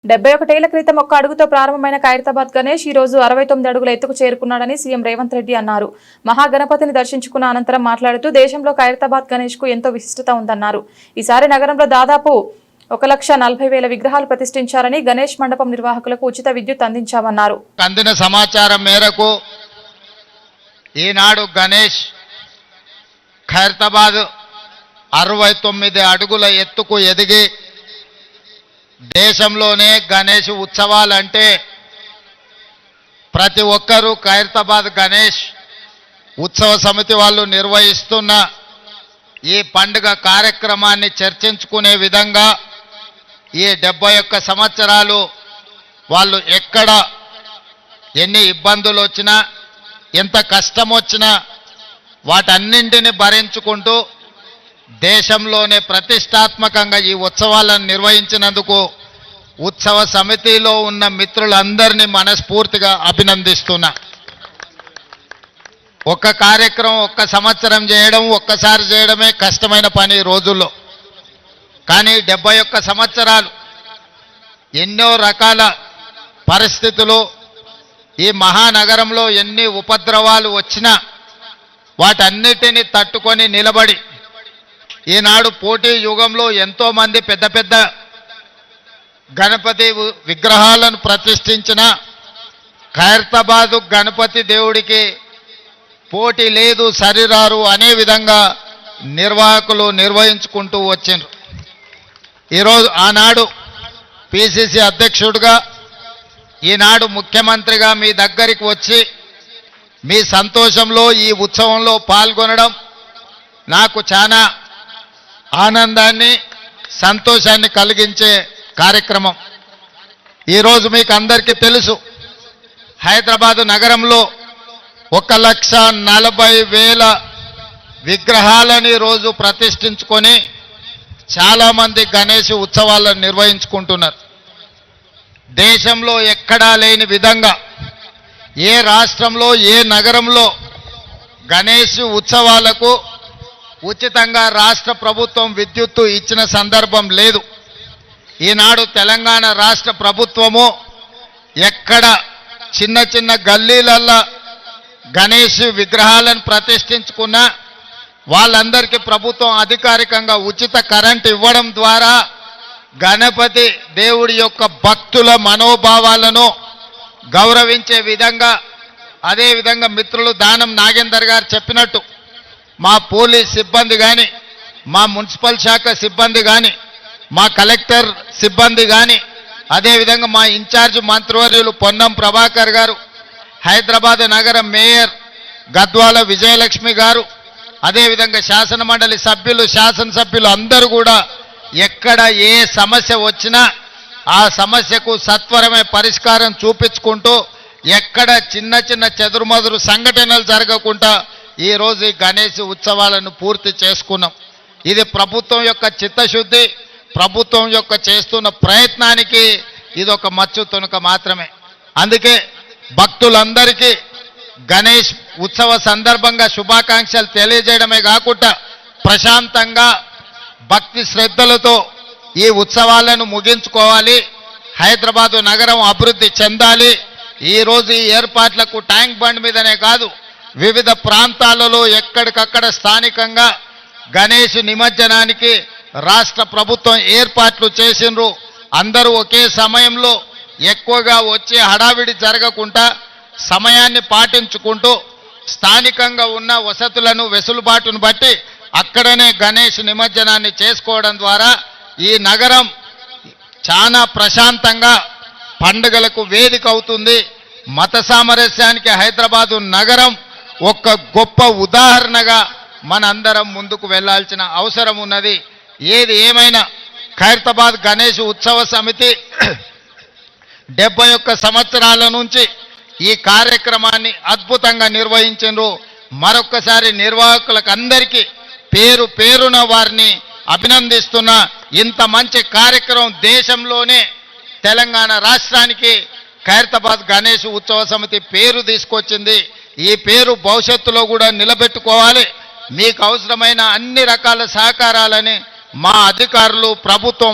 71 ఏళ్ల క్రితం ఒక్క అడుగుతో ప్రారంభమైన ఖైరతాబాద్ గణేష్ ఈ రోజు 69 అడుగుల ఎత్తుకు చేరుకున్నాడని సీఎం రేవంత్ రెడ్డి అన్నారు. మహాగణపతిని దర్శించుకున్న అనంతరం మాట్లాడుతూ దేశంలో ఖైరతాబాద్ గణేష్ కు ఎంతో విశిష్టత ఉందన్నారు. ఈసారి నగరంలో దాదాపు 1,40,000 విగ్రహాలు ప్రతిష్ఠించారని గణేష్ మండపం నిర్వాహకులకు ఉచిత విద్యుత్ అందించామన్నారు. అందిన సమాచారం మేరకు ఈనాడు గణేష్ ఖైరతాబాద్ 69 అడుగుల ఎత్తుకు ఎదిగి దేశంలోనే గణేష్ ఉత్సవాలంటే ప్రతి ఒక్కరూ ఖైరతాబాద్ గణేష్ ఉత్సవ సమితి వాళ్ళు నిర్వహిస్తున్న ఈ పండుగ కార్యక్రమాన్ని చర్చించుకునే విధంగా ఈ 71 సంవత్సరాలు వాళ్ళు ఎక్కడ ఎన్ని ఇబ్బందులు వచ్చినా ఎంత కష్టం వచ్చినా వాటన్నింటిని భరించుకుంటూ దేశంలోనే ప్రతిష్టాత్మకంగా ఈ ఉత్సవాలను నిర్వహించినందుకు ఉత్సవ సమితిలో ఉన్న మిత్రులందరినీ మనస్ఫూర్తిగా అభినందిస్తున్నా. ఒక్క కార్యక్రమం ఒక్క సంవత్సరం చేయడం ఒక్కసారి చేయడమే కష్టమైన పని రోజుల్లో. కానీ 71 సంవత్సరాలు ఎన్నో రకాల పరిస్థితులు ఈ మహానగరంలో ఎన్ని ఉపద్రవాలు వచ్చినా వాటన్నిటిని తట్టుకొని నిలబడి ఈనాడు పోటీ యుగంలో ఎంతో మంది పెద్ద పెద్ద గణపతి విగ్రహాలను ప్రతిష్ఠించిన ఖైరతాబాదు గణపతి దేవుడికి పోటీ లేదు సరిరారు అనే విధంగా నిర్వాహకులు నిర్వహించుకుంటూ వచ్చిండ్రు. ఈరోజు ఆనాడు పిసిసి అధ్యక్షుడిగా ఈనాడు ముఖ్యమంత్రిగా మీ దగ్గరికి వచ్చి మీ సంతోషంలో ఈ ఉత్సవంలో పాల్గొనడం నాకు చాలా ఆనందాన్ని సంతోషాన్ని కలిగించే కార్యక్రమం. ఈరోజు మీకు అందరికీ తెలుసు, హైదరాబాదు నగరంలో 1,40,000 విగ్రహాలని రోజు ప్రతిష్ఠించుకొని చాలామంది గణేష్ ఉత్సవాలను నిర్వహించుకుంటున్నారు. దేశంలో ఎక్కడా లేని విధంగా ఏ రాష్ట్రంలో ఏ నగరంలో గణేష్ ఉత్సవాలకు ఉచితంగా రాష్ట్ర ప్రభుత్వం విద్యుత్తు ఇచ్చిన సందర్భం లేదు. ఈనాడు తెలంగాణ రాష్ట్ర ప్రభుత్వము ఎక్కడ చిన్న చిన్న గల్లీలల్లో గణేష్ విగ్రహాలను ప్రతిష్ఠించుకున్నా వాళ్ళందరికీ ప్రభుత్వం అధికారికంగా ఉచిత కరెంట్ ఇవ్వడం ద్వారా గణపతి దేవుడి యొక్క భక్తుల మనోభావాలను గౌరవించే విధంగా, అదేవిధంగా మిత్రులు దానం నాగేందర్ గారు చెప్పినట్టు మా పోలీస్ సిబ్బంది కానీ, మా మున్సిపల్ శాఖ సిబ్బంది కానీ, మా కలెక్టర్ సిబ్బంది కానీ, అదేవిధంగా మా ఇన్ఛార్జ్ మంత్రివర్యులు పొన్నం ప్రభాకర్ గారు, హైదరాబాద్ నగర మేయర్ గద్వాల విజయలక్ష్మి గారు, అదేవిధంగా శాసన మండలి సభ్యులు శాసనసభ్యులు అందరూ కూడా ఎక్కడ ఏ సమస్య వచ్చినా ఆ సమస్యకు సత్వరమే పరిష్కారం చూపించుకుంటూ ఎక్కడ చిన్న చిన్న చెదురుమదురు సంఘటనలు జరగకుండా ఈరోజు ఈ గణేష్ ఉత్సవాలను పూర్తి చేసుకున్నాం. ఇది ప్రభుత్వం యొక్క చిత్తశుద్ధి, ప్రభుత్వం యొక్క చేస్తున్న ప్రయత్నానికి ఇదొక మచ్చు తునక మాత్రమే. అందుకే భక్తులందరికీ గణేష్ ఉత్సవ సందర్భంగా శుభాకాంక్షలు తెలియజేయడమే కాకుండా ప్రశాంతంగా భక్తి శ్రద్ధలతో ఈ ఉత్సవాలను ముగించుకోవాలి, హైదరాబాదు నగరం అభివృద్ధి చెందాలి. ఈరోజు ఈ ఏర్పాట్లకు ట్యాంక్ బండ్ మీదనే కాదు వివిధ ప్రాంతాలలో ఎక్కడికక్కడ స్థానికంగా గణేష్ నిమజ్జనానికి రాష్ట్ర ప్రభుత్వం ఏర్పాట్లు చేసిండ్రు. అందరూ ఒకే సమయంలో ఎక్కువగా వచ్చే హడావిడి జరగకుండా సమయాన్ని పాటించుకుంటూ స్థానికంగా ఉన్న వసతులను వెసులుబాటును బట్టి అక్కడనే గణేష్ నిమజ్జనాన్ని చేసుకోవడం ద్వారా ఈ నగరం చాలా ప్రశాంతంగా పండుగలకు వేదిక అవుతుంది. మత సామరస్యానికి హైదరాబాదు నగరం ఒక గొప్ప ఉదాహరణగా మనందరం ముందుకు వెళ్లాల్సిన అవసరం ఉన్నది. ఏది ఏమైనా ఖైరతాబాద్ గణేష్ ఉత్సవ సమితి 71 సంవత్సరాల నుంచి ఈ కార్యక్రమాన్ని అద్భుతంగా నిర్వహించారు. మరొక్కసారి నిర్వాహకులకు అందరికీ పేరు పేరున వారిని అభినందిస్తున్నా. ఇంత మంచి కార్యక్రమం దేశంలోనే తెలంగాణ రాష్ట్రానికి ఖైరతాబాద్ గణేష్ ఉత్సవ సమితి పేరు తీసుకొచ్చింది. ఈ పేరు భవిష్యత్తులో కూడా నిలబెట్టుకోవాలి. మీకు అవసరమైన అన్ని రకాల సహకారాలని మా అధికారులు ప్రభుత్వం